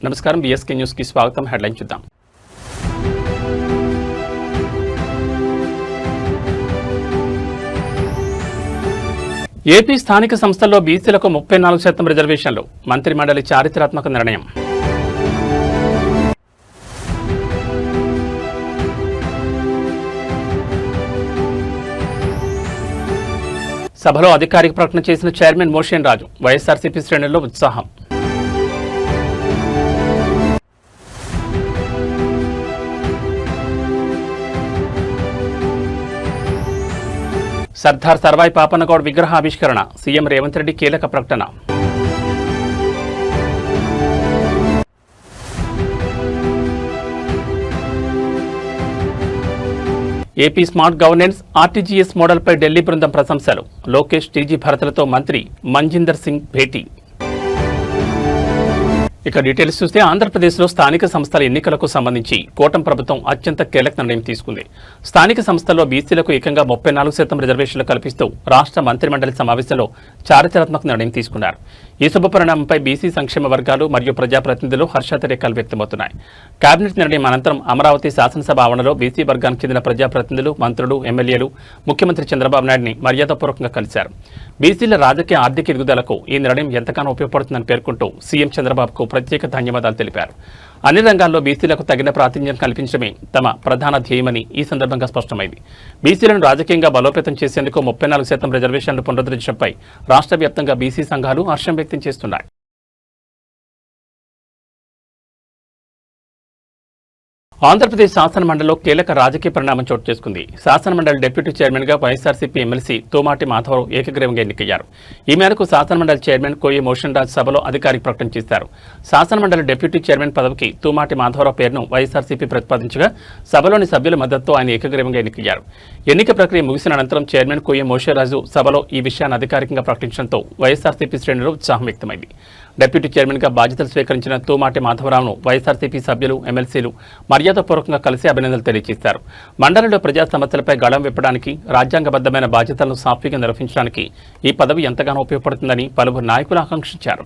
నమస్కారం BSK news కి స్వాగతం. హెడ్లైన్ చూద్దాం. ఏపీ స్థానిక సంస్థల్లో బీసీలకు 34% రిజర్వేషన్లు. మంత్రి మండలి చారిత్రాత్మక నిర్ణయం. సభలో అధికారిక ప్రకటన చేసిన చైర్మన్ మోషన్ రాజు. వైఎస్ఆర్సీపీ శ్రేణుల్లో ఉత్సాహం. సర్దార్ సర్వాయి పాపన్నగౌడ్ విగ్రహ ఆవిష్కరణ. సీఎం రేవంత్ రెడ్డి కీలక ప్రకటన. ఏపీ స్మార్ట్ గవర్నెన్స్ ఆర్టీజీఎస్ మోడల్పై ఢిల్లీ బృందం ప్రశంసలు. లోకేష్, టీజీ భరత్లతో మంత్రి మంజిందర్ సింగ్ భేటీ. ఇక డీటెయిల్స్ చూస్తే ఆంధ్రప్రదేశ్లో స్థానిక సంస్థల ఎన్నికలకు సంబంధించి కూటమి ప్రభుత్వం అత్యంత కీలక నిర్ణయం తీసుకుంది. స్థానిక సంస్థల్లో బీసీలకు ఏకంగా 34% రిజర్వేషన్లు కల్పిస్తూ రాష్ట్ర మంత్రిమండలి సమావేశంలో చారిత్రాత్మక నిర్ణయం తీసుకున్నారు. ఈ శుభ పరిణామంపై బీసీ సంక్షేమ వర్గాలు మరియు ప్రజాప్రతినిధులు హర్షాతిరేకాలు వ్యక్తమవుతున్నాయి. కేబినెట్ నిర్ణయం అనంతరం అమరావతి శాసనసభ ఆవరణలో బీసీ వర్గానికి చెందిన ప్రజాప్రతినిధులు, మంత్రులు, ఎమ్మెల్యేలు ముఖ్యమంత్రి చంద్రబాబు నాయుడిని మర్యాదపూర్వకంగా కలిశారు. బీసీల రాజకీయ ఆర్థిక ఎదుగుదలకు ఈ నిర్ణయం ఎంతగానో ఉపయోగపడుతుందని పేర్కొంటూ సీఎం చంద్రబాబుకు ప్రత్యేక ధన్యవాదాలు తెలిపారు. అన్ని రంగాల్లో బీసీలకు తగిన ప్రాతినిధ్యం కల్పించడమే తమ ప్రధాన ధ్యేయమని ఈ సందర్భంగా స్పష్టమైంది. బీసీలను రాజకీయంగా బలోపేతం చేసేందుకు 34% రిజర్వేషన్లు పునరుద్ధరించడంపై రాష్ట్ర వ్యాప్తంగా బీసీ సంఘాలు హర్షం వ్యక్తం చేస్తున్నాయి. ఆంధ్రప్రదేశ్ శాసనమండలిలో కీలక రాజకీయ పరిణామం చోటు చేసుకుంది. శాసనమండలి డిప్యూటీ చైర్మన్గా వైఎస్ఆర్సీపీ ఎమ్మెల్సీ తోమాటి మాధవరావు ఏకగ్రీవంగా ఎన్నికయ్యారు. ఈ మేరకు శాసనమండలి చైర్మన్ కోయి మోషన్ రాజ్ సభలో అధికారిక ప్రకటన చేశారు. శాసనమండలి డిప్యూటీ చైర్మన్ పదవికి తోమాటి మాధవరావు పేరును వైఎస్ఆర్సీపీ ప్రతిపాదించగా సభలోని సభ్యుల మద్దతుతో ఆయన ఏకగ్రీవంగా ఎన్నికయ్యారు. ఎన్నిక ప్రక్రియ ముగిసిన అనంతరం చైర్మన్ కోయి మోషన్ రాజు సభలో ఈ విషయాన్ని అధికారికంగా ప్రకటించడంతో వైఎస్ఆర్సీపీ శ్రేణుల్లో ఉత్సాహం వ్యక్తమైంది. డిప్యూటీ చైర్మన్గా బాధ్యతలు స్వీకరించిన తోమాటి మాధవరావును వైఎస్ఆర్సీపీ సభ్యులు, ఎమ్మెల్సీలు మర్యాదపూర్వకంగా కలిసి అభినందనలు తెలియజేశారు. మండలిలో ప్రజా సమస్యలపై గళం విప్పడానికి, రాజ్యాంగబద్ధమైన బాధ్యతలను సాఫీగా నిర్వహించడానికి ఈ పదవి ఎంతగానో ఉపయోగపడుతుందని పలువురు నాయకులు ఆకాంక్షించారు.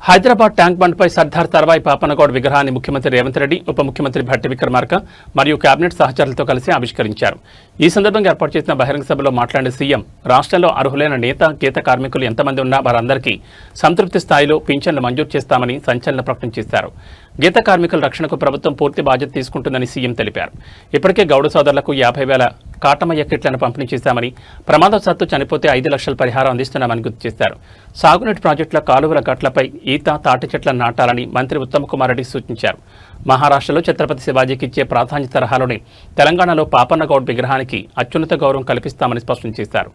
హైదరాబాద్ ట్యాంక్ బండ్పై సర్దార్ సర్వాయి పాపన్నగౌడ్ విగ్రహాన్ని ముఖ్యమంత్రి రేవంత్ రెడ్డి, ఉప ముఖ్యమంత్రి భట్టి విక్రమార్క మరియు కేబినెట్ సహచరులతో కలిసి ఆవిష్కరించారు. ఈ సందర్భంగా ఏర్పాటు చేసిన బహిరంగ సభలో మాట్లాడిన సీఎం, రాష్ట్రంలో అర్హులైన నేత, గీత కార్మికులు ఎంతమంది ఉన్నా వారందరికీ సంతృప్తి స్థాయిలో పింఛన్లు మంజూరు చేస్తామని సంచలన ప్రకటన చేశారు. గీత కార్మికుల రక్షణకు ప్రభుత్వం పూర్తి బాధ్యత తీసుకుంటుందని సీఎం తెలిపారు. ఇప్పటికే గౌడ సోదరులకు 50,000 కాటమయ్య కిట్లను పంపిణీ చేశామని, ప్రమాదవశాత్తు చనిపోతే 5 లక్షల పరిహారం అందిస్తున్నామని గుర్తు చేశారు. సాగునీటి ప్రాజెక్టుల కాలువల గట్లపై ఈత, తాటి చెట్లను నాటాలని మంత్రి ఉత్తమ్ కుమార్ రెడ్డి సూచించారు. మహారాష్ట్రలో ఛత్రపతి శివాజీకి ఇచ్చే ప్రాధాన్యత తరహాలోనే తెలంగాణలో పాపన్నగౌడ్ విగ్రహానికి అత్యున్నత గౌరవం కల్పిస్తామని స్పష్టం చేశారు.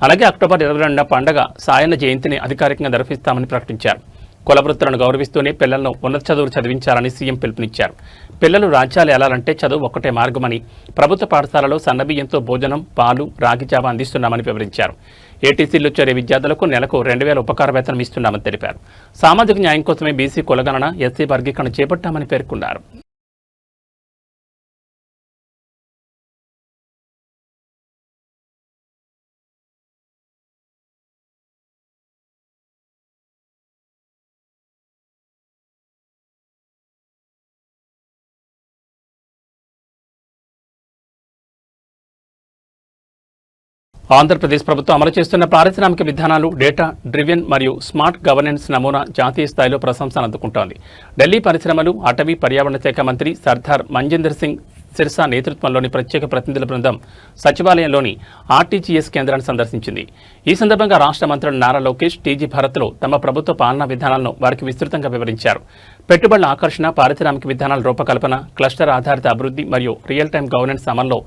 అలాగే అక్టోబర్ 22న పండగ సాయన్న జయంతిని అధికారికంగా నిర్వహిస్తామని ప్రకటించారు. కులవృత్తులను గౌరవిస్తూనే పిల్లలను ఉన్నత చదువులు చదివించాలని సీఎం పిలుపునిచ్చారు. పిల్లలు రాజ్యాలు ఏలాలంటే చదువు ఒక్కటే మార్గమని, ప్రభుత్వ పాఠశాలలో సన్నబియ్యంతో భోజనం, పాలు, రాగి జావ అందిస్తున్నామని వివరించారు. ఏటీసీల్లో చేరే విద్యార్థులకు నెలకు 2,000 ఉపకార వేతనం ఇస్తున్నామని తెలిపారు. సామాజిక న్యాయం కోసమే బీసీ కులగణన, ఎస్సీ వర్గీకరణ చేపట్టామని పేర్కొన్నారు. ఆంధ్రప్రదేశ్ ప్రభుత్వం అమలు చేస్తున్న పారిశ్రామిక విధానాలు డేటా డ్రివెన్ మరియు స్మార్ట్ గవర్నెన్స్ నమూనా జాతీయ స్థాయిలో ప్రశంసలు అందుకుంటోంది. ఢిల్లీ పరిశ్రమలు, అటవీ, పర్యావరణ శాఖ మంత్రి సర్దార్ మంజిందర్ సింగ్ సిర్సా నేతృత్వంలోని ప్రత్యేక ప్రతినిధుల బృందం సచివాలయంలోని ఆర్టీజీఎస్ కేంద్రాన్ని సందర్శించింది. ఈ సందర్భంగా రాష్ట్ర మంత్రులు నారా లోకేష్, టీజీ భరత్లు తమ ప్రభుత్వ పాలనా విధానాలను వారికి విస్తృతంగా వివరించారు. పెట్టుబడుల ఆకర్షణ, పారిశ్రామిక విధానాల రూపకల్పన, క్లస్టర్ ఆధారిత అభివృద్ధి మరియు రియల్ టైం గవర్నెన్స్ అమల్లో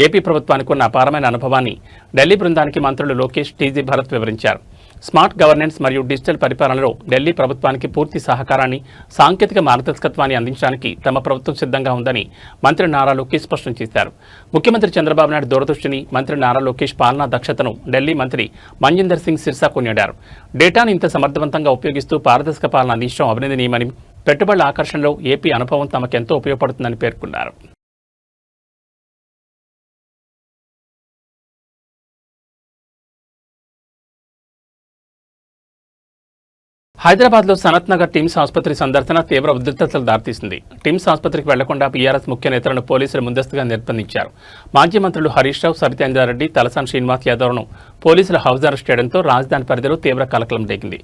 ఏపీ ప్రభుత్వానికి ఉన్న అపారమైన అనుభవాన్ని ఢిల్లీ బృందానికి మంత్రులు లోకేష్, టీజీ భరత్ వివరించారు. స్మార్ట్ గవర్నెన్స్ మరియు డిజిటల్ పరిపాలనలో ఢిల్లీ ప్రభుత్వానికి పూర్తి సహకారాన్ని, సాంకేతిక మార్గదర్శకత్వాన్ని అందించడానికి తమ ప్రభుత్వం సిద్ధంగా ఉందని మంత్రి నారా లోకేష్ స్పష్టం చేశారు. ముఖ్యమంత్రి చంద్రబాబు నాయుడు దూరదృష్టిని, మంత్రి నారా లోకేష్ పాలనా దక్షతను ఢిల్లీ మంత్రి మంజిందర్ సింగ్ సిర్సా కొనియాడారు. డేటాను ఇంత సమర్థవంతంగా ఉపయోగిస్తూ పారదర్శక పాలన అందించడం అభినందనీయమని, పెట్టుబడుల ఆకర్షణలో ఏపీ అనుభవం తమకెంతో ఉపయోగపడుతుందని పేర్కొన్నారు. హైదరాబాద్లో సనత్ నగర్ టిమ్స్ ఆసుపత్రి సందర్శన తీవ్ర ఉద్రిక్తతలకు దారితీసింది. టిమ్స్ ఆసుపత్రికి వెళ్లకుండా బీఆర్ఎస్ ముఖ్య నేతలను పోలీసులు ముందస్తుగా నిర్బంధించారు. మాజీ మంత్రులు హరీష్ రావు, సరితేంద్రారెడ్డి, తలసాని శ్రీనివాస్ యాదవ్ను పోలీసులు హౌస్ అరెస్ట్ చేయడంతో రాజధాని పరిధిలో తీవ్ర కలకలం రేగింది.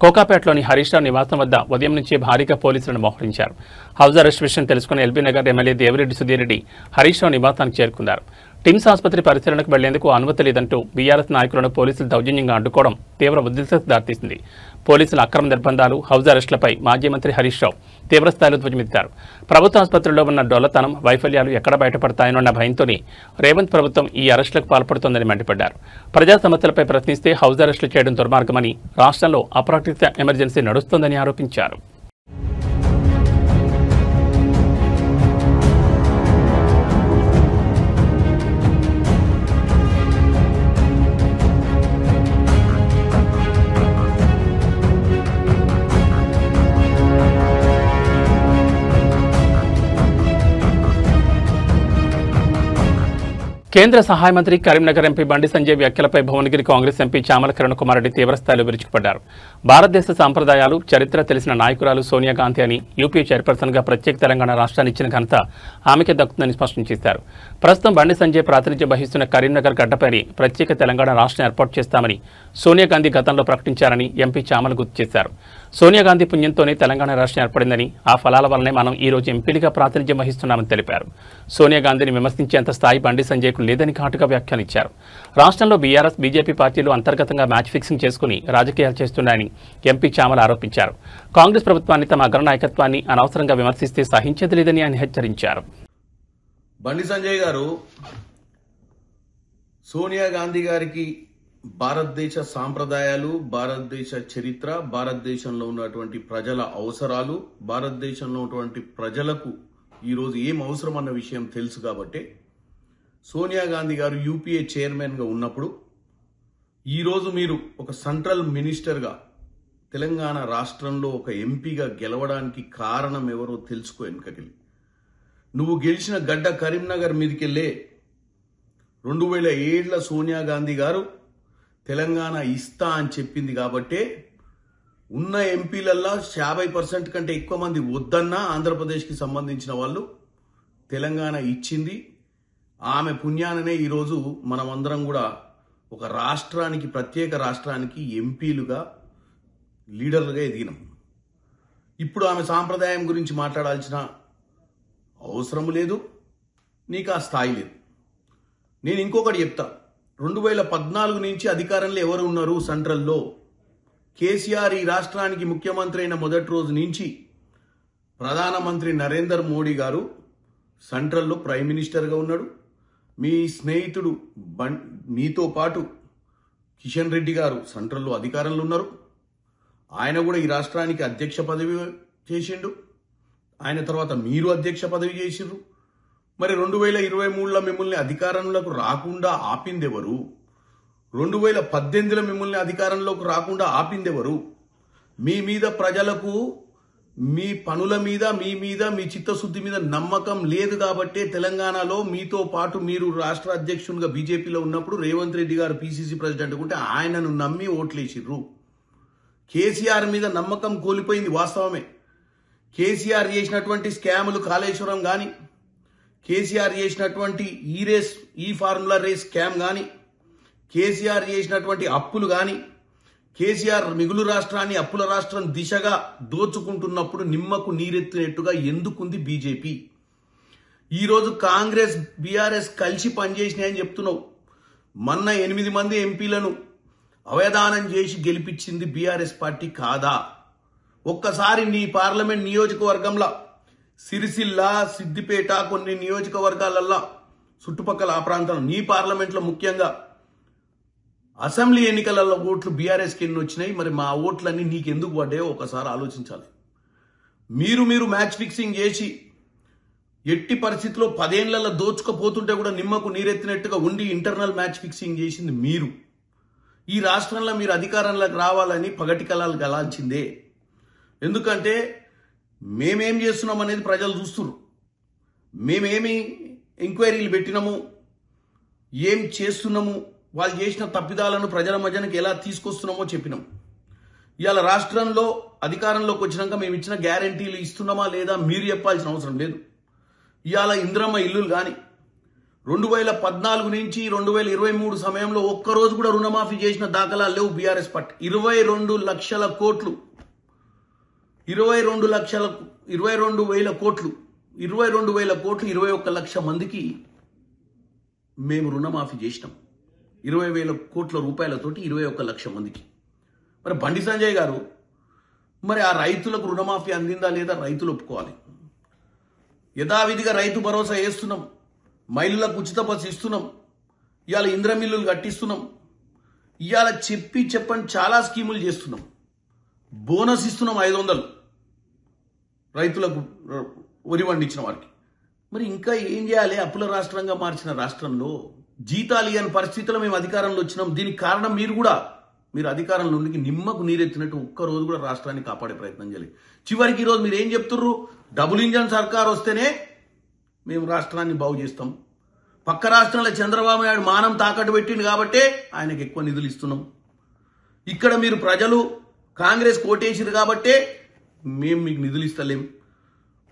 కోకాపేటలోని హరీష్ రావు నివాసం వద్ద ఉదయం నుంచే భారీగా పోలీసులను మోహరించారు. హౌస్ అరెస్ట్ విషయం తెలుసుకున్న ఎల్బీ నగర్ ఎమ్మెల్యే దేవిరెడ్డి సుధీర్ రెడ్డి హరీష్ రావు నివాసానికి చేరుకున్నారు. టిమ్స్ ఆసుపత్రి పరిశీలనకు వెళ్లేందుకు అనుమతి లేదంటూ బీఆర్ఎస్ నాయకులను పోలీసులు దౌర్జన్యంగా అడ్డుకోవడం తీవ్ర ఉద్రిక్తతకు దారితీసింది. పోలీసుల అక్రమ నిర్బంధాలు, హౌస్ అరెస్టులపై మాజీ మంత్రి హరీష్ రావు తీవ్రస్థాయిలో ధ్వజమెత్తారు. ప్రభుత్వ ఆసుపత్రుల్లో ఉన్న డొల్లతనం, వైఫల్యాలు ఎక్కడ బయటపడతాయనన్న భయంతోనే రేవంత్ ప్రభుత్వం ఈ అరెస్టులకు పాల్పడుతోందని మండిపడ్డారు. ప్రజా సమస్యలపై ప్రశ్నిస్తే హౌస్ అరెస్టులు చేయడం దుర్మార్గమని, రాష్ట్రంలో అప్రకటిత ఎమర్జెన్సీ నడుస్తోందని ఆరోపించారు. కేంద్ర సహాయ మంత్రి, కరీంనగర్ ఎంపీ బండి సంజయ్ వ్యాఖ్యలపై భువనగిరి కాంగ్రెస్ ఎంపీ చామల కిరణ్ కుమార్ రెడ్డి తీవ్రస్థాయిలో విరుచుకుపడ్డారు. భారతదేశ సాంప్రదాయాలు, చరిత్ర తెలిసిన నాయకురాలు సోనియా గాంధీ అని, యూపీఏ చైర్పర్సన్గా ప్రత్యేక తెలంగాణ రాష్ట్రాన్ని ఇచ్చిన ఘనత ఆమెకే దక్కుతుందని స్పష్టం చేశారు. ప్రస్తుతం బండి సంజయ్ ప్రాతినిధ్యం వహిస్తున్న కరీంనగర్ గడ్డపై ప్రత్యేక తెలంగాణ రాష్ట్రం ఏర్పాటు చేస్తామని సోనియా గాంధీ గతంలో ప్రకటించారని ఎంపీ చామల గుర్తు చేశారు. సోనియా గాంధీ పుణ్యంతోనే తెలంగాణ రాష్ట్రం ఏర్పడిందని, ఆ ఫలాల వల్లనే మనం ఈ రోజు ఎంపీలుగా ప్రాతినిధ్యం వహిస్తున్నామని తెలిపారు. సోనియా గాంధీని విమర్శించేంత స్థాయి బండి సంజయ్కు లేదని ఘాటుగా వ్యాఖ్యానించారు. రాష్ట్రంలో బీఆర్ఎస్, బీజేపీ పార్టీలు అంతర్గతంగా మ్యాచ్ ఫిక్సింగ్ చేసుకుని రాజకీయాలు చేస్తున్నాయని ఎంపీ చామల ఆరోపించారు. కాంగ్రెస్ ప్రభుత్వాన్ని, తమ అగ్రనాయకత్వాన్ని అనవసరంగా విమర్శిస్తే సహించేది లేదని ఆయన హెచ్చరించారు. బండి సంజయ్ గారు సోనియా గాంధీ గారికి భారతదేశ సాంప్రదాయాలు, భారతదేశ చరిత్ర, భారతదేశంలో ఉన్నటువంటి ప్రజల అవసరాలు, భారతదేశంలో ఉన్నటువంటి ప్రజలకు ఈరోజు ఏం అవసరం అన్న విషయం తెలుసు కాబట్టి సోనియా గాంధీ గారు యూపీఏ చైర్మన్గా ఉన్నప్పుడు ఈరోజు మీరు ఒక సెంట్రల్ మినిస్టర్గా తెలంగాణ రాష్ట్రంలో ఒక ఎంపీగా గెలవడానికి కారణం ఎవరో తెలుసుకో. వెనుకకెళ్ళి నువ్వు గెలిచిన గడ్డ కరీంనగర్ మీదకెళ్ళే 2007 సోనియా గాంధీ గారు తెలంగాణ ఇస్తా అని చెప్పింది కాబట్టే ఉన్న ఎంపీలల్లా 50% కంటే ఎక్కువ మంది వద్దన్నా ఆంధ్రప్రదేశ్కి సంబంధించిన వాళ్ళు తెలంగాణ ఇచ్చింది. ఆమె పుణ్యాననే ఈరోజు మనమందరం కూడా ఒక రాష్ట్రానికి, ప్రత్యేక రాష్ట్రానికి ఎంపీలుగా, లీడర్లుగా ఎదిగినాం. ఇప్పుడు ఆమె సాంప్రదాయం గురించి మాట్లాడాల్సిన అవసరం లేదు, నీకు ఆ స్థాయి లేదు. నేను ఇంకొకటి చెప్తా. 2014 నుంచి అధికారంలో ఎవరు ఉన్నారు సెంట్రల్లో? కేసీఆర్ ఈ రాష్ట్రానికి ముఖ్యమంత్రి అయిన మొదటి రోజు నుంచి ప్రధానమంత్రి నరేంద్ర మోడీ గారు సెంట్రల్లో ప్రైమ్ మినిస్టర్గా ఉన్నాడు. మీ స్నేహితుడు మీతో పాటు కిషన్ రెడ్డి గారు సెంట్రల్లో అధికారంలో ఉన్నారు. ఆయన కూడా ఈ రాష్ట్రానికి అధ్యక్ష పదవి చేసిండు. ఆయన తర్వాత మీరు అధ్యక్ష పదవి చేసిండ్రు. మరి 2023లో మిమ్మల్ని అధికారంలోకి రాకుండా ఆపిందెవరు? 2018లో మిమ్మల్ని అధికారంలోకి రాకుండా ఆపిందెవరు? మీ మీద ప్రజలకు, మీ పనుల మీద, మీ చిత్తశుద్ధి మీద నమ్మకం లేదు కాబట్టే తెలంగాణలో మీతో పాటు మీరు రాష్ట్ర అధ్యక్షునిగా బీజేపీలో ఉన్నప్పుడు రేవంత్ రెడ్డి గారు పీసీసీ ప్రెసిడెంట్ ఉంటే ఆయనను నమ్మి ఓట్లేసిర్రు. కేసీఆర్ మీద నమ్మకం కోల్పోయింది వాస్తవమే. కేసీఆర్ చేసినటువంటి స్కాములు, కాళేశ్వరం కానీ, కేసీఆర్ చేసినటువంటి ఈ ఫార్ములా రేస్ స్కామ్ కానీ, కేసీఆర్ చేసినటువంటి అప్పులు కానీ, కేసీఆర్ మిగులు రాష్ట్రాన్ని అప్పుల రాష్ట్రం దిశగా దోచుకుంటున్నప్పుడు నిమ్మకు నీరెత్తినట్టుగా ఎందుకుంది బీజేపీ? ఈరోజు కాంగ్రెస్ బీఆర్ఎస్ కలిసి పనిచేసినాయని చెప్తున్నావు. మొన్న 8 మంది ఎంపీలను అవధానం చేసి గెలిపించింది బీఆర్ఎస్ పార్టీ కాదా? ఒక్కసారి నీ పార్లమెంట్ నియోజకవర్గంలో సిరిసిల్ల, సిద్దిపేట, కొన్ని నియోజకవర్గాలల్లో చుట్టుపక్కల ఆ ప్రాంతంలో నీ పార్లమెంట్లో ముఖ్యంగా అసెంబ్లీ ఎన్నికలలో ఓట్లు బీఆర్ఎస్కి ఎన్ని వచ్చినాయి, మరి మా ఓట్లన్నీ నీకెందుకు పడ్డాయో ఒకసారి ఆలోచించాలి. మీరు మ్యాచ్ ఫిక్సింగ్ చేసి ఎట్టి పరిస్థితిలో 10 ఏళ్లలో దోచుకపోతుంటే కూడా నిమ్మకు నీరెత్తినట్టుగా ఉండి ఇంటర్నల్ మ్యాచ్ ఫిక్సింగ్ చేసింది మీరు. ఈ రాష్ట్రంలో మీరు అధికారంలోకి రావాలని పగటి కళలు గలాల్చిందే. ఎందుకంటే మేమేం చేస్తున్నాం అనేది ప్రజలు చూస్తున్నారు. మేమేమి ఎంక్వైరీలు పెట్టినాము, ఏం చేస్తున్నాము, వాళ్ళు చేసిన తప్పిదాలను ప్రజల మధ్యనకి ఎలా తీసుకొస్తున్నామో చెప్పినాం. ఇవాళ రాష్ట్రంలో అధికారంలోకి వచ్చినాక మేము ఇచ్చిన గ్యారంటీలు ఇస్తున్నామా లేదా మీరు చెప్పాల్సిన అవసరం లేదు. ఇవాళ ఇంద్రమ్మ ఇల్లులు కానీ 2014 నుంచి 2023 సమయంలో ఒక్కరోజు కూడా రుణమాఫీ చేసిన దాఖలాలు లేవు బీఆర్ఎస్ పార్టీ. 22 లక్షల కోట్లు 22,000 కోట్లు 21 లక్ష మందికి మేము రుణమాఫీ చేసినాం. 20,000 కోట్ల రూపాయలతోటి 21 లక్ష మందికి. మరి బండి సంజయ్ గారు, మరి ఆ రైతులకు రుణమాఫీ అందిందా లేదా రైతులు ఒప్పుకోవాలి. యథావిధిగా రైతు భరోసా వేస్తున్నాం, మహిళలకు ఉచిత బస్సు ఇస్తున్నాం, ఇవాళ ఇంద్రమిల్లులు కట్టిస్తున్నాం, ఇవాళ చెప్పని చాలా స్కీములు చేస్తున్నాం. బోనస్ ఇస్తున్నాం 500 రైతులకు వరి పండించిన వారికి. మరి ఇంకా ఏం చేయాలి? అప్పుల రాష్ట్రంగా మార్చిన రాష్ట్రంలో జీతాలు ఇవ్వని పరిస్థితుల్లో మేము అధికారంలో వచ్చినాం. దీనికి కారణం మీరు అధికారంలో ఉండి నిమ్మకు నీరెత్తినట్టు ఒక్కరోజు కూడా రాష్ట్రాన్ని కాపాడే ప్రయత్నం చేయాలి. చివరికి ఈరోజు మీరు ఏం చెప్తుర్రు? డబుల్ ఇంజన్ సర్కార్ వస్తేనే మేము రాష్ట్రాన్ని బాగు చేస్తాం. పక్క రాష్ట్రంలో చంద్రబాబు నాయుడు మానం తాకట్టు పెట్టిండు కాబట్టే ఆయనకు ఎక్కువ నిధులు ఇస్తున్నాం. ఇక్కడ మీరు ప్రజలు కాంగ్రెస్ కోటేసిరు కాబట్టే మేము మీకు నిధులు ఇస్తలేం.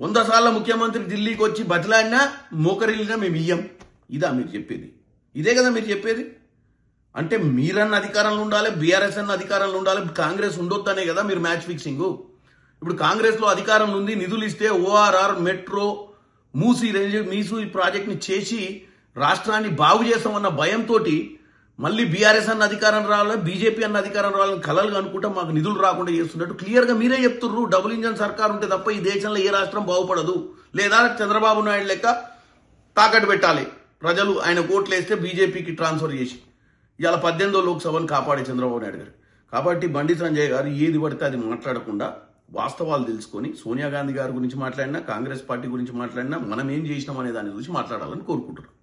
100 సార్లు ముఖ్యమంత్రి ఢిల్లీకి వచ్చి బతిలాడినా మోకరిల్లినా మేము ఇయ్యం. ఇదా మీరు చెప్పేది? ఇదే కదా మీరు చెప్పేది? అంటే మీరన్న అధికారంలో ఉండాలి, బీఆర్ఎస్ అన్న అధికారంలో ఉండాలి, కాంగ్రెస్ ఉండొద్దనే కదా మీరు మ్యాచ్ ఫిక్సింగ్. ఇప్పుడు కాంగ్రెస్లో అధికారంలో ఉంది, నిధులు ఇస్తే ఓఆర్ఆర్, మెట్రో, మీసు ఈ ప్రాజెక్ట్ని చేసి రాష్ట్రాన్ని బాగు చేస్తామన్న భయంతో మళ్ళీ బీఆర్ఎస్ అన్న అధికారం రావాలి, బీజేపీ అన్న అధికారం రావాలని కలలు అనుకుంటా మాకు నిధులు రాకుండా చేస్తున్నట్టు క్లియర్గా మీరే చెప్తున్నారు. డబుల్ ఇంజన్ సర్కార్ ఉంటే తప్ప ఈ దేశంలో ఏ రాష్ట్రం బాగుపడదు. లేదా చంద్రబాబు నాయుడు లెక్క తాకట్టు పెట్టాలి ప్రజలు, ఆయన కోట్లు వేస్తే బీజేపీకి ట్రాన్స్ఫర్ చేసి. ఇవాళ 18వ లోక్సభను కాపాడే చంద్రబాబు నాయుడు గారు. కాబట్టి బండి సంజయ్ గారు ఏది పడితే అది మాట్లాడకుండా వాస్తవాలు తెలుసుకొని సోనియా గాంధీ గారి గురించి మాట్లాడినా, కాంగ్రెస్ పార్టీ గురించి మాట్లాడినా, మనం ఏం చేసినాం అనే దాని గురించి మాట్లాడాలని కోరుకుంటున్నాం.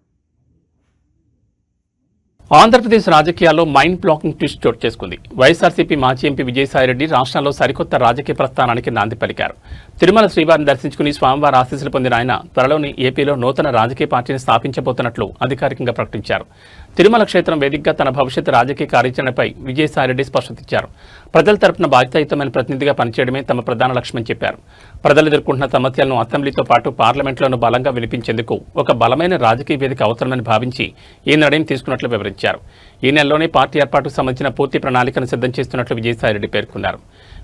ఆంధ్రప్రదేశ్ రాజకీయాల్లో మైండ్ బ్లాకింగ్ ట్విస్ట్ చోటు చేసుకుంది. వైఎస్ఆర్సీపీ మాజీ ఎంపీ విజయసాయిరెడ్డి రాష్ట్రంలో సరికొత్త రాజకీయ ప్రస్థానానికి నాంది పలికారు. తిరుమల శ్రీవారిని దర్శించుకుని స్వామివారి ఆశీస్సులు పొందిన ఆయన త్వరలోని ఏపీలో నూతన రాజకీయ పార్టీని స్థాపించబోతున్నట్లు అధికారికంగా ప్రకటించారు. తిరుమల క్షేత్రం వేదికగా తన భవిష్యత్ రాజకీయ కార్యాచరణపై విజయసాయిరెడ్డి స్పష్టతిచ్చారు. ప్రజల తరపున బాధ్యతాయుతమైన ప్రతినిధిగా పనిచేయడమే తమ ప్రధాన లక్ష్యమని చెప్పారు. ప్రజలు ఎదుర్కొంటున్న సమస్యలను అసెంబ్లీతో పాటు పార్లమెంట్లోనూ బలంగా వినిపించేందుకు ఒక బలమైన రాజకీయ వేదిక అవసరమని భావించి ఈ నిర్ణయం తీసుకున్నట్లు వివరించారు. ఈ నెలలోనే పార్టీ ఏర్పాటుకు సంబంధించిన పూర్తి ప్రణాళికను సిద్ధం చేస్తున్నట్లు విజయసాయిరెడ్డి పేర్కొన్నారు.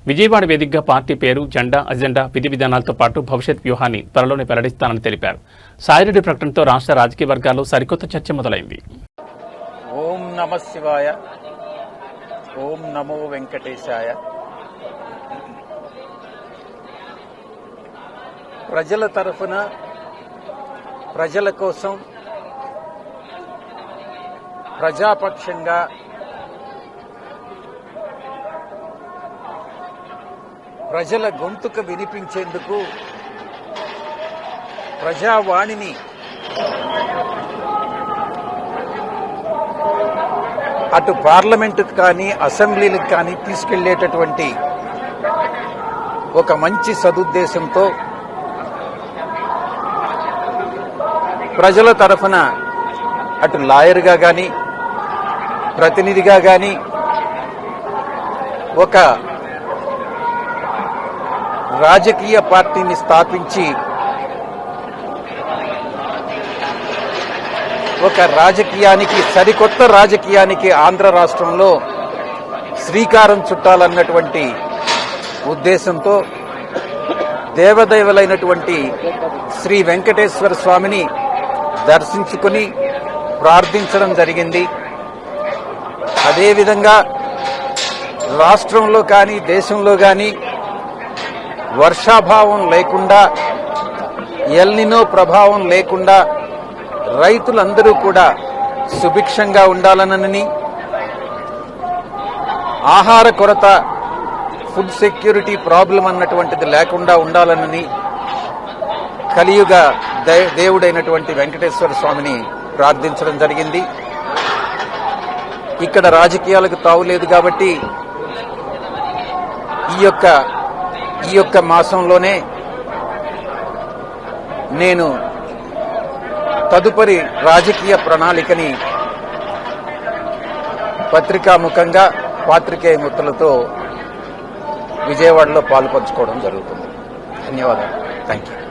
విజయవాడ వేదికగా పార్టీ పేరు, జెండా, అజెండా, విధి విధానాలతో పాటు భవిష్యత్ వ్యూహాన్ని త్వరలోనే వెల్లడిస్తానని తెలిపారు. సాయిరెడ్డి ప్రకటనతో రాష్ట్ర రాజకీయ వర్గాల్లో సరికొత్త చర్చ మొదలైంది. ఓం నమః శివాయ, ఓం నమో వెంకటేశాయ. ప్రజల తరఫున, ప్రజల కోసం, ప్రజాపక్షంగా ప్రజల గొంతుక వినిపించేందుకు, ప్రజావాణిని అటు పార్లమెంటుకు కానీ అసెంబ్లీలకు కానీ తీసుకెళ్లేటటువంటి ఒక మంచి సదుద్దేశంతో ప్రజల తరఫున అటు లాయర్గా కానీ ప్రతినిధిగా కానీ ఒక రాజకీయ పార్టీని స్థాపించి ఒక రాజకీయానికి, సరికొత్త రాజకీయానికి ఆంధ్ర రాష్ట్రంలో శ్రీకారం చుట్టాలన్నటువంటి ఉద్దేశంతో దేవదేవులైనటువంటి శ్రీ వెంకటేశ్వర స్వామిని దర్శించుకుని ప్రార్థించడం జరిగింది. అదేవిధంగా రాష్ట్రంలో కానీ దేశంలో కానీ వర్షాభావం లేకుండా, ఎల్నినో ప్రభావం లేకుండా రైతులందరూ కూడా సుభిక్షంగా ఉండాలనని, ఆహార కొరత, ఫుడ్ సెక్యూరిటీ ప్రాబ్లం అన్నటువంటిది లేకుండా ఉండాలనని కలియుగ దేవుడైనటువంటి వెంకటేశ్వర స్వామిని ప్రార్థించడం జరిగింది. ఇక్కడ రాజకీయాలకు తావులేదు కాబట్టి ఈ యొక్క మాసంలోనే నేను తదుపరి రాజకీయ ప్రణాళికని పత్రికాముఖంగా పాత్రికేయ మిత్రులతో విజయవాడలో పాలుపంచుకోవడం జరుగుతుంది. ధన్యవాదాలు. Thank you.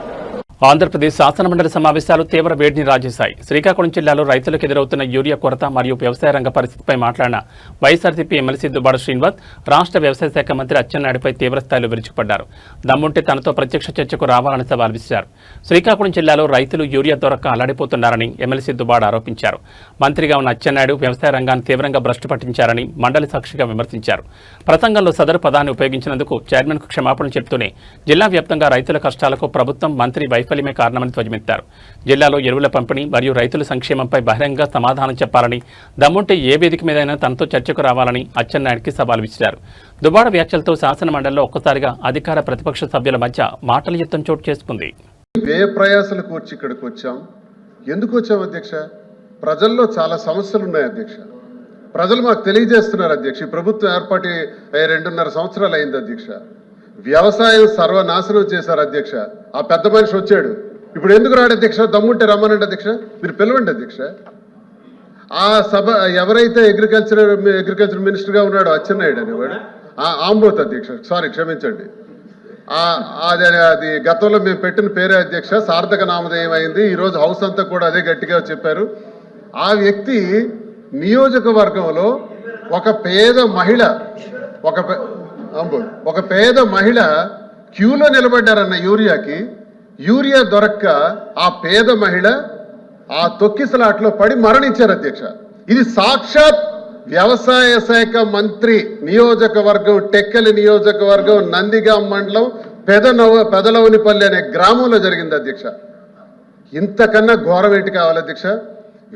ఆంధ్రప్రదేశ్ శాసనమండలి సమావేశాలు తీవ్ర వేడిని రాజేశాయి. శ్రీకాకుళం జిల్లాలో రైతులకు ఎదురవుతున్న యూరియా కొరత మరియు వ్యవసాయ రంగ పరిస్థితిపై మాట్లాడిన వైఎస్ఆర్సీపీ ఎమ్మెల్సీ దుబ్బాడ శ్రీనివాస్ రాష్ట్ర వ్యవసాయ శాఖ మంత్రి అచ్చెన్నాయుడుపై తీవ్రస్థాయిలో విరుచుకుపడ్డారు. దమ్ముంటే తనతో ప్రత్యక్ష చర్చకు రావాలని సవాల్ విసిరారు. శ్రీకాకుళం జిల్లాలో రైతులు యూరియా దొరక్క అల్లాడిపోతున్నారని ఎమ్మెల్సీ దుబ్బాడ ఆరోపించారు. మంత్రిగా ఉన్న అచ్చెన్నాయుడు వ్యవసాయ రంగాన్ని తీవ్రంగా భ్రష్టు పట్టించారని మండలి సాక్షిగా విమర్శించారు. ప్రసంగంలో సదరు పదాన్ని ఉపయోగించినందుకు చైర్మన్కు క్షమాపణలు చెబుతూనే జిల్లా వ్యాప్తంగా రైతుల కష్టాలకు ప్రభుత్వం, మంత్రి వైఫల్యమే కారణమని ధ్వజమెత్తారు. జిల్లాలో ఎరువుల పంపిణీ మరియు రైతుల సంక్షేమంపై బహిరంగ సమాధానం చెప్పాలని, దమ్ముంటే ఏ వేదిక మీదైనా తనతో చర్చకు రావాలని అచ్చెన్నాయుడికి సవాల్ విసిరారు. దుబాడ వ్యాఖ్యలతో శాసన మండలిలో ఒక్కసారిగా అధికార ప్రతిపక్ష సభ్యుల మధ్య మాటల యుద్ధం చోటు చేసుకుంది. వ్యయ ప్రయాసాలు కూర్చి ఇక్కడికి వచ్చాం. ఎందుకు వచ్చాం అధ్యక్ష? ప్రజల్లో చాలా సమస్యలు ఉన్నాయి అధ్యక్ష. ప్రజలు మాకు తెలియజేస్తున్నారు అధ్యక్ష. ఈ ప్రభుత్వం ఏర్పాటు 2.5 సంవత్సరాలు అయింది అధ్యక్ష. వ్యవసాయం సర్వనాశనం చేశారు అధ్యక్ష. ఆ పెద్ద మనిషి వచ్చాడు, ఇప్పుడు ఎందుకు రాడు అధ్యక్ష? దమ్ముంటే రమ్మనండి అధ్యక్ష, మీరు పిలవండి అధ్యక్ష. ఆ సభ ఎవరైతే అగ్రికల్చర్ మినిస్టర్గా ఉన్నాడో అచ్చెన్నాయుడు అనేవాడు, ఆంబోత్ అధ్యక్ష, సారీ క్షమించండి, అది గతంలో మేము పెట్టిన పేరే అధ్యక్ష, సార్థక నామధేయం అయింది. ఈరోజు హౌస్ అంతా కూడా అదే గట్టిగా చెప్పారు. ఆ వ్యక్తి నియోజకవర్గంలో ఒక పేద మహిళ క్యూలో నిలబడ్డారన్న యూరియాకి, యూరియా దొరక్క ఆ పేద మహిళ ఆ తొక్కిసలాట్లో పడి మరణించారు అధ్యక్ష. ఇది సాక్షాత్ వ్యవసాయ శాఖ మంత్రి నియోజకవర్గం, టెక్కలి నియోజకవర్గం, నందిగాం మండలం, పెదలవునిపల్లి అనే గ్రామంలో జరిగింది అధ్యక్ష. ఇంతకన్నా ఘోరం ఏంటి కావాలి అధ్యక్ష?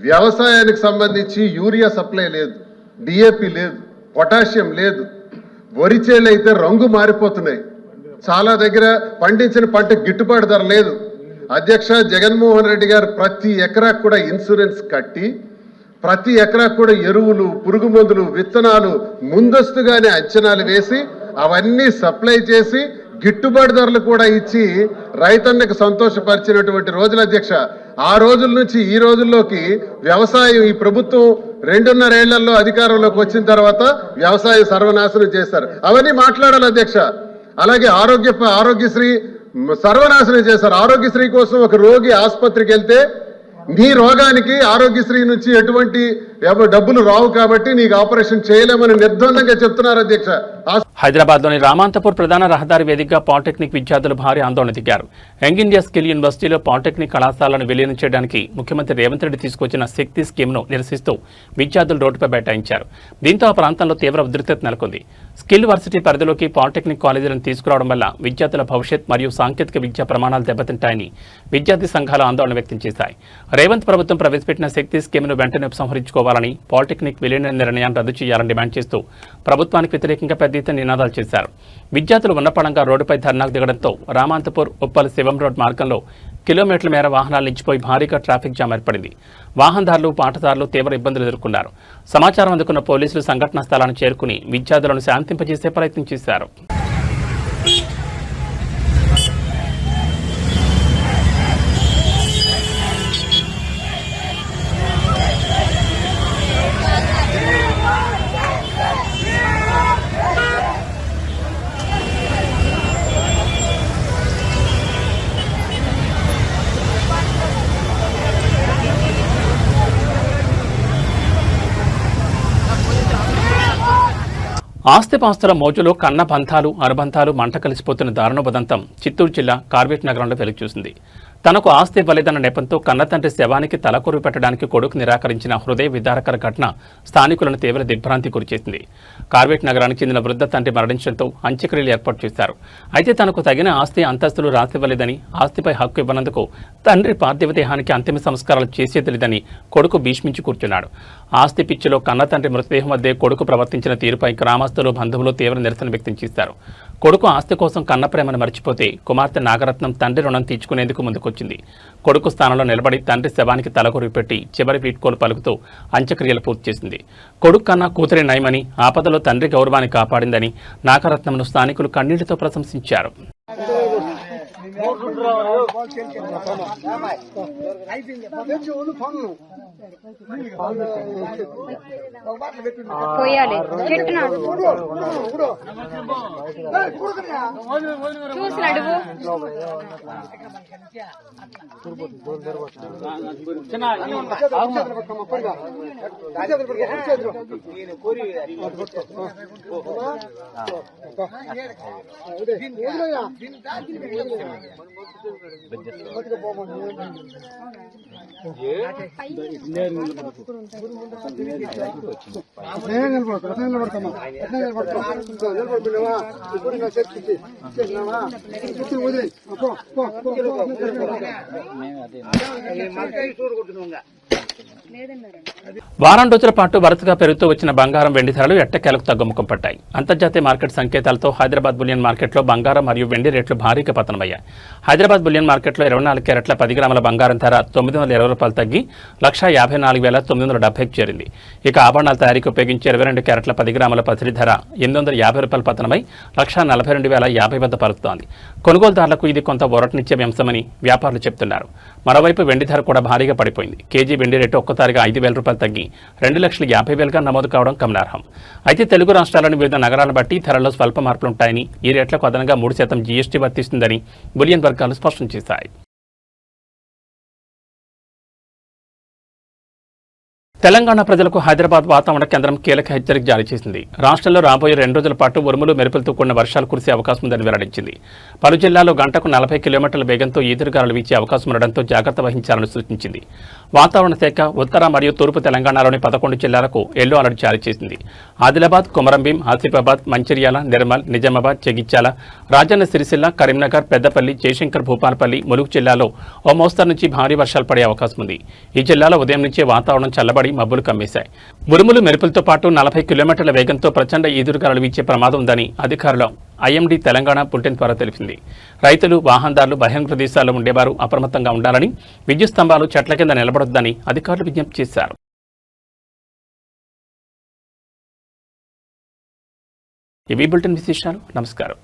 వ్యవసాయానికి సంబంధించి యూరియా సప్లై లేదు, డిఏపి లేదు, పొటాషియం లేదు, వరి చేలు అయితే రంగు మారిపోతున్నాయి, చాలా దగ్గర పండించిన పంట గిట్టుబాటు ధర లేదు అధ్యక్ష. జగన్మోహన్ రెడ్డి గారు ప్రతి ఎకరాకు కూడా ఇన్సూరెన్స్ కట్టి, ప్రతి ఎకరాకు కూడా ఎరువులు, పురుగు మందులు, విత్తనాలు ముందస్తుగానే అంచనాలు వేసి అవన్నీ సప్లై చేసి గిట్టుబాటు ధరలు కూడా ఇచ్చి రైతన్నకు సంతోషపరిచినటువంటి రోజులు అధ్యక్ష. ఆ రోజుల నుంచి ఈ రోజుల్లోకి వ్యవసాయం, ఈ ప్రభుత్వం 2.5 ఏళ్లలో అధికారంలోకి వచ్చిన తర్వాత వ్యవసాయం సర్వనాశనం చేశారు. అవన్నీ మాట్లాడాలి అధ్యక్ష. అలాగే ఆరోగ్యశ్రీ సర్వనాశనం చేశారు. ఆరోగ్యశ్రీ కోసం ఒక రోగి ఆసుపత్రికి వెళ్తే నీ రోగానికి ఆరోగ్యశ్రీ నుంచి ఎటువంటి డబ్బులు రావు కాబట్టి నీకు ఆపరేషన్ చేయలేమని నిర్ద్వందంగా చెప్తున్నారు అధ్యక్ష. హైదరాబాద్లోని రామాంతపూర్ ప్రధాన రహదారి వేదికగా పాలిటెక్నిక్ విద్యార్థులు భారీ ఆందోళన దిగారు. యంగ్ ఇండియా స్కిల్ యూనివర్సిటీలో పాలిటెక్నిక్ కళాశాలను విలీనం చేయడానికి ముఖ్యమంత్రి రేవంత్ రెడ్డి తీసుకొచ్చిన శక్తి స్కీమ్ను నిరసిస్తూ విద్యార్థులు రోడ్డుపై బైఠాయించారు. దీంతో ఆ ప్రాంతంలో తీవ్ర ఉద్రిక్తత నెలకొంది. స్కిల్ వర్సిటీ పరిధిలోకి పాలిటెక్నిక్ కాలేజీలను తీసుకురావడం వల్ల విద్యార్థుల భవిష్యత్ మరియు సాంకేతిక విద్యా ప్రమాణాలు దెబ్బతింటాయని విద్యార్థి సంఘాలు ఆందోళన వ్యక్తం చేశాయి. రేవంత్ ప్రభుత్వం ప్రవేశపెట్టిన శక్తి స్కీమ్ను వెంటనే ఉపసంహరించుకోవాలని, పాలిటెక్నిక్ విలీన నిర్ణయాన్ని రద్దు చేయాలని డిమాండ్ చేస్తూ ప్రభుత్వానికి వ్యతిరేకంగా పెద్ద ఎత్తున నినాదాలు చేశారు. విద్యార్థులు ఉన్నపడంగా రోడ్డుపై ధర్నాకు దిగడంతో రామాంతపూర్ ఉప్పల్ శివం రోడ్ మార్గంలో కిలోమీటర్ల మేర వాహనాలు నిలిచిపోయి భారీగా ట్రాఫిక్ జామ్ ఏర్పడింది. వాహనదారులు, పాటదారులు తీవ్ర ఇబ్బందులు ఎదుర్కొన్నారు. సమాచారం అందుకున్న పోలీసులు సంఘటనా స్థలాన్ని చేరుకుని విద్యార్థులను శాంతింపజేసే ప్రయత్నం చేశారు. ఆస్తిపాస్తుల మోజులో కన్న బంధాలు అనుబంధాలు మంట కలిసిపోతున్న దారుణోపదంతం చిత్తూరు జిల్లా కార్వేట్ నగరంలో వెలుగుచూసింది. తనకు ఆస్తి ఇవ్వలేదన్న నెపంతో కన్నతండ్రి శవానికి తలకొరువు పెట్టడానికి కొడుకు నిరాకరించిన హృదయ విదారకర ఘటన స్థానికులను తీవ్ర దిగ్భ్రాంతి గురిచేసింది. కార్వేట్ నగరానికి చెందిన వృద్ధ తండ్రి మరణించడంతో అంత్యక్రియలు ఏర్పాటు చేశారు. అయితే తనకు తగిన ఆస్తి అంతస్తులు రాసివ్వలేదని, ఆస్తిపై హక్కు ఇవ్వనందుకు తండ్రి పార్థివ దేహానికి అంతిమ సంస్కారాలు చేసేది లేదని కొడుకు భీష్మించి కూర్చున్నాడు. ఆస్తి పిచ్చిలో కన్నతండ్రి మృతదేహం వద్దే కొడుకు ప్రవర్తించిన తీరుపై గ్రామస్తులు బంధువులు తీవ్ర నిరసన వ్యక్తం చేశారు. కొడుకు ఆస్తి కోసం కన్న ప్రేమను మర్చిపోతే కుమార్తె నాగరత్నం తండ్రి రుణం తీర్చుకునేందుకు ముందుకొచ్చింది. కొడుకు స్థానంలో నిలబడి తండ్రి శవానికి తలకొరివి పెట్టి చివరి వీడ్కోలు పలుకుతూ అంత్యక్రియలు పూర్తి చేసింది. కొడుకు కన్నా కూతురి నయమని, ఆపదలో తండ్రి గౌరవాన్ని కాపాడిందని నాగరత్నంను స్థానికులు కన్నీళ్లతో ప్రశంసించారు. చూసి అడుగు వారం రోజుల పాటు వరుసగా పెరుగుతూ వచ్చిన బంగారం వెండి ధరలు ఎట్టకేలకు తగ్గుముఖం పట్టాయి. అంతర్జాతీయ మార్కెట్ సంకేతాలతో హైదరాబాద్ బులియన్ మార్కెట్లో బంగారం మరియు వెండి రేట్లు భారీగా పతనమయ్యాయి. హైదరాబాద్ బులియన్ మార్కెట్లో 24 క్యారెట్ల 10 గ్రాముల బంగారం ధర ₹920 తగ్గి 1,54,970కి చేరింది. ఇక ఆభరణాల తయారీకి ఉపయోగించే 22 క్యారెట్ల 10 గ్రాముల పసిడి ధర ₹850 పతనమై 1,42,050 వద్ద పలుకుతోంది. కొనుగోలుదారులకు ఇది కొంత ఊరటనిచ్చే అంశమని వ్యాపారులు చెబుతున్నారు. మరోవైపు వెండి ధర కూడా భారీగా పడిపోయింది. కేజీ వెండి రేటు ఒక్కసారిగా ₹5,000 తగ్గి 2,50,000గా నమోదు కావడం గమనార్హం. అయితే తెలుగు రాష్ట్రాల్లోని వివిధ నగరాలను బట్టి ధరల్లో స్వల్ప మార్పులుంటాయని, ఈ రేట్లకు అదనంగా 3% జీఎస్టీ వర్తిస్తుందని బులియన్ వర్గాలు స్పష్టం చేశాయి. తెలంగాణ ప్రజలకు హైదరాబాద్ వాతావరణ కేంద్రం కీలక హెచ్చరిక జారీ చేసింది. రాష్ట్రంలో రాబోయే 2 రోజుల పాటు ఉరుములు మెరుపులతో కూడిన వర్షాలు కురిసే అవకాశం ఉందని వెల్లడించింది. పలు జిల్లాల్లో గంటకు 40 కిలోమీటర్ల వేగంతో ఈదురుగాలులు వీచే అవకాశం ఉండడంతో జాగ్రత్త వహించాలని సూచించింది. వాతావరణ శాఖ ఉత్తర మరియు తూర్పు తెలంగాణలోని 11 జిల్లాలకు ఎల్లో అలర్ట్ జారీ చేసింది. ఆదిలాబాద్, కొమరంభీం, ఆసిఫాబాద్, మంచిర్యాల, నిర్మల్, నిజామాబాద్, జగిత్యాల, రాజన్న సిరిసిల్ల, కరీంనగర్, పెద్దపల్లి, జయశంకర్, భూపాలపల్లి, ములుగు జిల్లాలో ఓ మోస్తరు నుంచి భారీ వర్షాలు పడే అవకాశం ఉంది. ఈ జిల్లాలో ఉదయం నుంచే వాతావరణం చల్లబడి మబ్బులు కమ్మేశాయి. ఉరుములు మెరుపులతో పాటు 40 కిలోమీటర్ల వేగంతో ప్రచండ ఈదురుగాలులు వీచే ప్రమాదం ఉందని అధికారులు ఐఎండీ తెలంగాణ బులెటిన్ ద్వారా తెలిపింది. రైతులు, వాహనదారులు బహిరంగ ప్రదేశాల్లో ఉండేవారు అప్రమత్తంగా ఉండాలని, విద్యుత్ స్తంభాలు చెట్ల కింద నిలబడొద్దని అధికారులు విజ్ఞప్తి చేశారు. ఇవి బులెటిన్ విశేషాలు. నమస్కారం.